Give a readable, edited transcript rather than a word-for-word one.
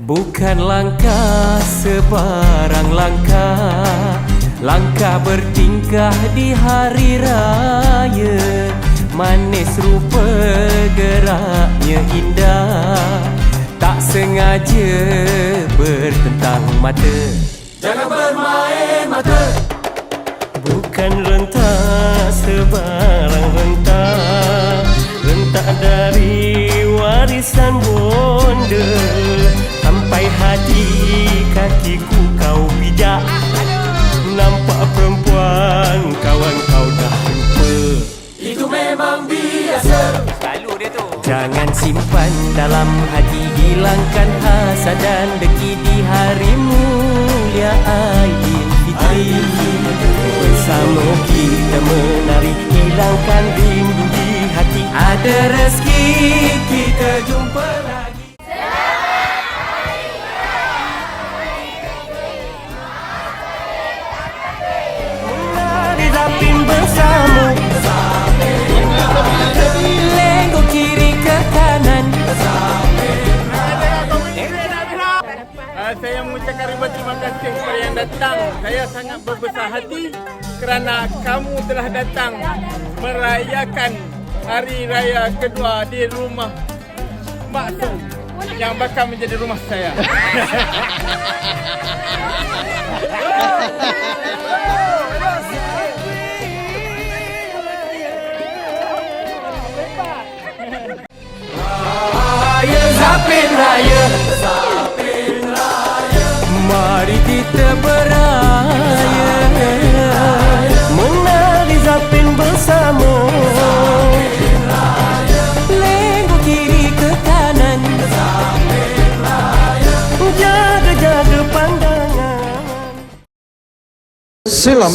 Bukan langkah sebarang langkah, langkah bertingkah di hari raya. Manis rupa geraknya indah, tak sengaja bertentang mata. Jangan bermain mata. Bukan rentak sebarang rentak, rentak dari warisan bonda. Sampai hati kakiku kau pijak, nampak perempuan kawan kau dah lupa. Itu memang biasa, selalu dia tu. Jangan simpan dalam hati, hilangkan hasad dan deki di hari mulia Aidilfitri. Bersama kita menari, hilangkan rindu di hati. Ada rezeki kita jumpa lagi. Menari zapin bersama, lenggok kiri ke kanan. Saya mengucapkan ribuan terima kasih kepada yang datang. Saya sangat berbesar hati kerana kamu telah datang merayakan hari raya kedua di rumah Mak Su yang bakal menjadi rumah saya. Raya Zapin Raya, mari kita beraya, menari Zapin bersama. Lenggok kiri ke kanan, jaga-jaga pandangan. Silam